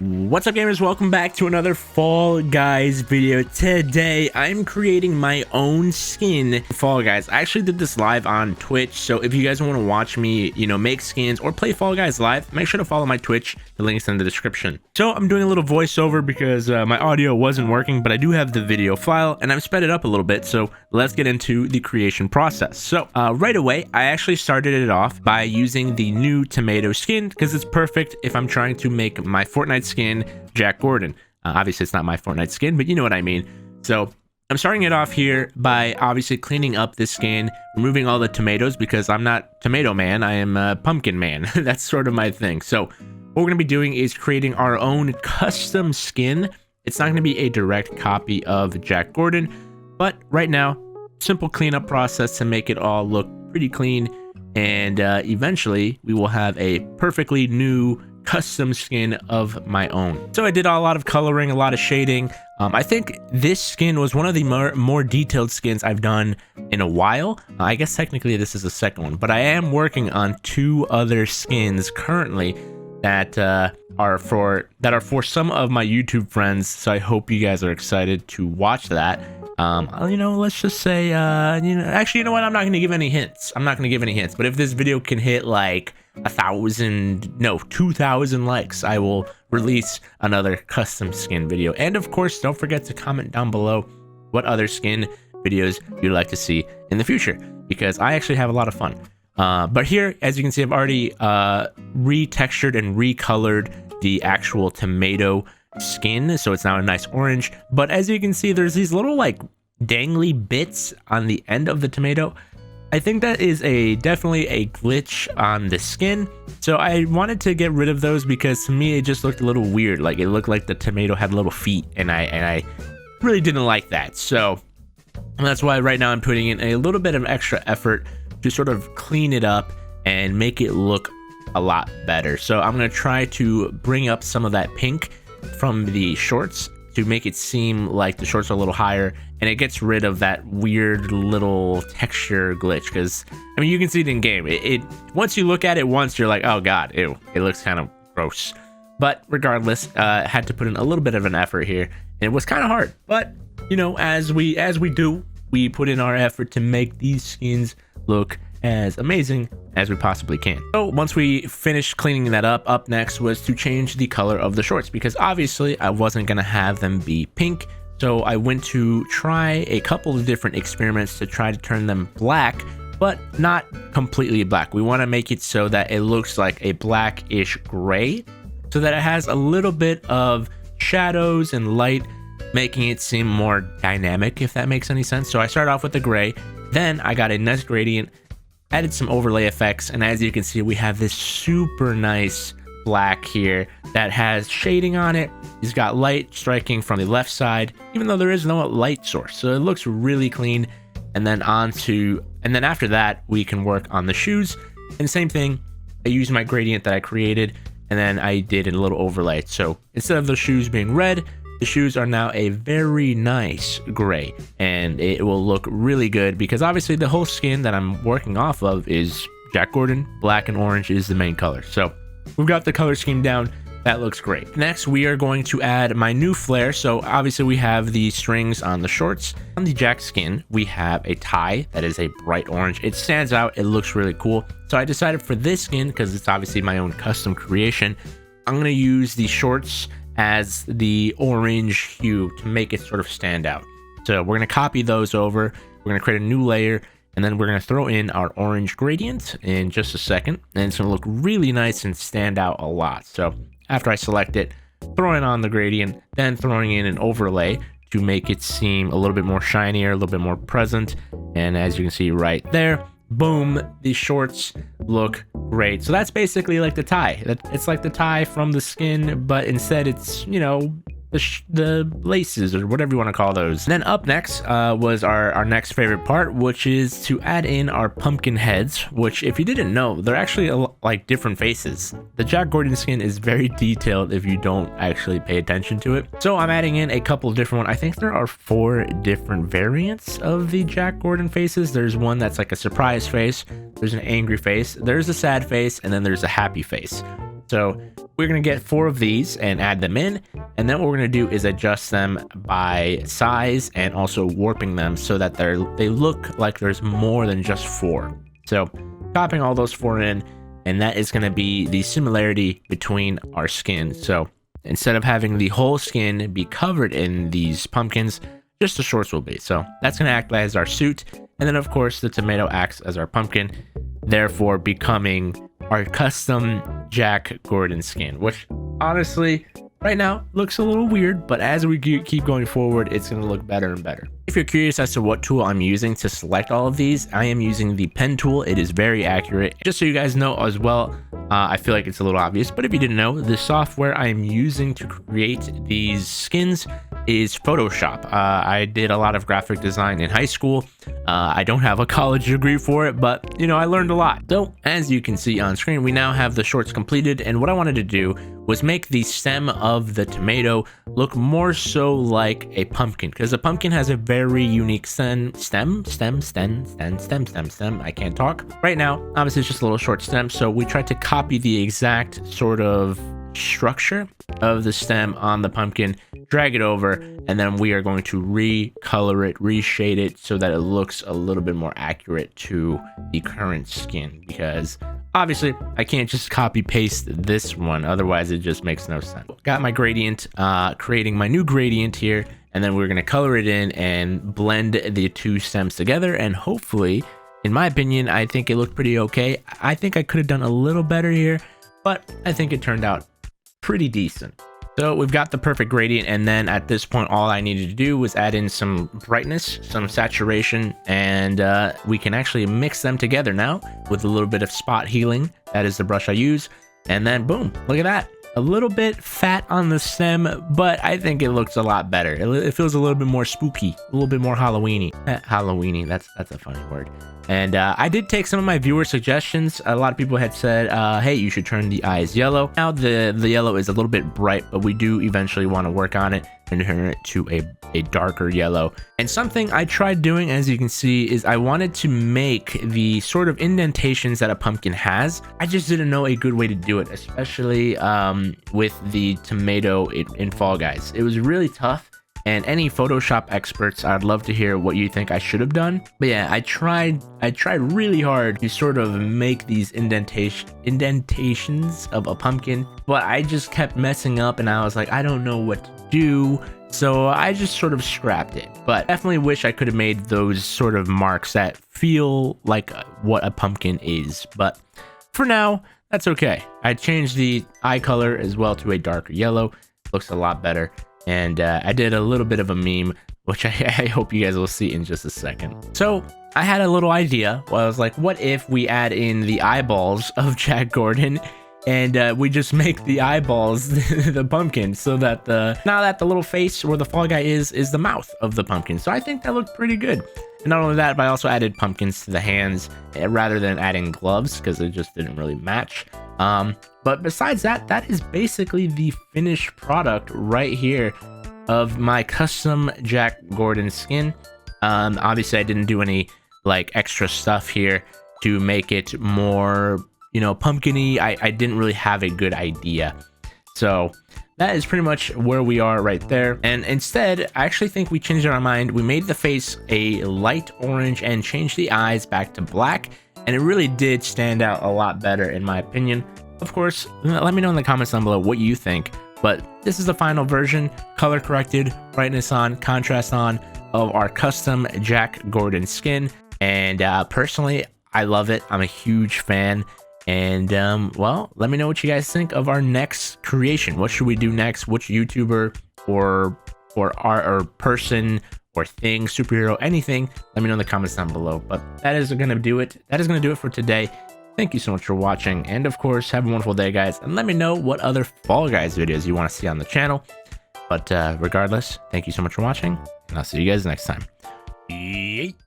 What's up, gamers? Welcome back to another Fall Guys video. Today I'm creating my own skin for Fall Guys. I actually did this live on Twitch, so if you guys want to watch me make skins or play Fall Guys live, make sure to follow my Twitch. The link's in the description. So I'm doing a little voiceover because my audio wasn't working, but I do have the video file and I've sped it up a little bit. So let's get into the creation process. So right away, I actually started it off by using the new tomato skin because it's perfect if I'm trying to make my Fortnite skin Jack Gordon. Obviously it's not my Fortnite skin, but you know what I mean. So I'm starting it off here by obviously cleaning up this skin, removing all the tomatoes because I'm not tomato man, I am pumpkin man. That's sort of my thing. So what we're going to be doing is creating our own custom skin. It's not going to be a direct copy of Jack Gordon, but right now, simple cleanup process to make it all look pretty clean, and eventually we will have a perfectly new custom skin of my own. So I did a lot of coloring, a lot of shading. I think this skin was one of the more detailed skins I've done in a while. I guess technically this is the second one, but I am working on two other skins currently that are for some of my YouTube friends. So I hope you guys are excited to watch that. Let's just say, actually, you know what? I'm not going to give any hints. But if this video can hit like 2,000 likes, I will release another custom skin video. And of course, don't forget to comment down below what other skin videos you'd like to see in the future, because I actually have a lot of fun. But here, as you can see, I've already retextured and recolored the actual tomato skin, so it's now a nice orange. But as you can see, there's these little like dangly bits on the end of the tomato. I think that is definitely a glitch on the skin, so I wanted to get rid of those because to me it just looked a little weird. Like it looked like the tomato had little feet, and I really didn't like that. So that's why right now I'm putting in a little bit of extra effort to sort of clean it up and make it look a lot better. So I'm going to try to bring up some of that pink from the shorts to make it seem like the shorts are a little higher, and it gets rid of that weird little texture glitch. Because I mean, you can see it in game. It once you look at it once, you're like, oh god, ew, it looks kind of gross. But regardless, had to put in a little bit of an effort here, and it was kind of hard. But as we do, we put in our effort to make these skins look as amazing as we possibly can. So once we finished cleaning that up next was to change the color of the shorts, because obviously I wasn't gonna have them be pink. So I went to try a couple of different experiments to try to turn them black, but not completely black. We want to make it so that it looks like a blackish gray, so that it has a little bit of shadows and light, making it seem more dynamic, if that makes any sense. So I started off with the gray, then I got a nice gradient, added some overlay effects, and as you can see, we have this super nice black here that has shading on it. It's got light striking from the left side, even though there is no light source, so it looks really clean. And then after that, we can work on the shoes, and same thing, I used my gradient that I created, and then I did a little overlay. So instead of the shoes being red, the shoes are now a very nice gray, and it will look really good because obviously the whole skin that I'm working off of is Jack Gordon. Black and orange is the main color. So we've got the color scheme down. That looks great. Next, we are going to add my new flare. So obviously we have the strings on the shorts. On the Jack skin, we have a tie that is a bright orange. It stands out. It looks really cool. So I decided for this skin, because it's obviously my own custom creation, I'm going to use the shorts as the orange hue to make it sort of stand out. So we're going to copy those over. We're going to create a new layer, and then we're going to throw in our orange gradient in just a second, and it's going to look really nice and stand out a lot. So after I select it, throwing on the gradient, then throwing in an overlay to make it seem a little bit more shinier, a little bit more present. And as you can see right there, boom, the shorts look great. So that's basically like the tie. It's like the tie from the skin, but instead it's, the laces or whatever you want to call those. And then up next was our next favorite part, which is to add in our pumpkin heads, which if you didn't know, they're actually like different faces. The Jack Gordon skin is very detailed if you don't actually pay attention to it. So I'm adding in a couple of different ones. I think there are 4 different variants of the Jack Gordon faces. There's one that's like a surprise face, there's an angry face, there's a sad face, and then there's a happy face. So we're going to get 4 of these and add them in. And then what we're going to do is adjust them by size and also warping them so that they look like there's more than just 4. So copying all those 4 in, and that is going to be the similarity between our skin. So instead of having the whole skin be covered in these pumpkins, just the shorts will be. So that's going to act as our suit. And then of course the tomato acts as our pumpkin, therefore becoming our custom Jack Gordon skin, which honestly right now looks a little weird, but as we keep going forward, it's going to look better and better. If you're curious as to what tool I'm using to select all of these, I am using the pen tool. It is very accurate. Just so you guys know as well, I feel like it's a little obvious, but if you didn't know, the software I am using to create these skins is Photoshop. I did a lot of graphic design in high school. I don't have a college degree for it, but you know, I learned a lot. So as you can see on screen, we now have the shorts completed, and what I wanted to do was make the stem of the tomato look more so like a pumpkin, because a pumpkin has a very unique stem. I can't talk right now. Obviously it's just a little short stem, so we tried to copy the exact sort of structure of the stem on the pumpkin, drag it over, and then we are going to recolor it, reshade it so that it looks a little bit more accurate to the current skin, because obviously I can't just copy paste this one, otherwise it just makes no sense. Got my gradient, creating my new gradient here, and then we're going to color it in and blend the 2 stems together, and hopefully, in my opinion, I think it looked pretty okay. I think I could have done a little better here, but I think it turned out pretty decent. So we've got the perfect gradient, and then at this point all I needed to do was add in some brightness, some saturation, and we can actually mix them together now with a little bit of spot healing. That is the brush I use, and then boom, look at that. A little bit fat on the stem, but I think it looks a lot better. It feels a little bit more spooky, a little bit more Halloweeny. Halloweeny, that's a funny word. And I did take some of my viewer suggestions. A lot of people had said, hey, you should turn the eyes yellow. Now the yellow is a little bit bright, but we do eventually want to work on it and turn it to a darker yellow. And something I tried doing, as you can see, is I wanted to make the sort of indentations that a pumpkin has. I just didn't know a good way to do it, especially with the tomato in Fall Guys. It was really tough. And any Photoshop experts, I'd love to hear what you think I should have done. But yeah, I tried really hard to sort of make these indentations of a pumpkin, but I just kept messing up, and I was like, I don't know what to do. So I just sort of scrapped it. But definitely wish I could have made those sort of marks that feel like what a pumpkin is. But for now, that's okay. I changed the eye color as well to a darker yellow. Looks a lot better. And I did a little bit of a meme, which I hope you guys will see in just a second. So I had a little idea. Well, I was like, what if we add in the eyeballs of Jack Gordon, and we just make the eyeballs the pumpkin, so that now that the little face where the Fall Guy is the mouth of the pumpkin. So I think that looked pretty good. And not only that, but I also added pumpkins to the hands rather than adding gloves, because it just didn't really match. But besides that, that is basically the finished product right here of my custom Jack Gordon skin. Obviously I didn't do any like extra stuff here to make it more, you know, pumpkin-y. I didn't really have a good idea. So that is pretty much where we are right there. And instead, I actually think we changed our mind. We made the face a light orange and changed the eyes back to black. And it really did stand out a lot better in my opinion. Of course, let me know in the comments down below what you think. But this is the final version, color corrected, brightness on, contrast on, of our custom Jack Gordon skin. And personally, I love it. I'm a huge fan. And well, let me know what you guys think of our next creation. What should we do next? Which YouTuber or art or person or thing, superhero, anything, let me know in the comments down below. But that is gonna do it. That is gonna do it for today. Thank you so much for watching, and of course, have a wonderful day, guys, and let me know what other Fall Guys videos you want to see on the channel. But regardless, thank you so much for watching, and I'll see you guys next time.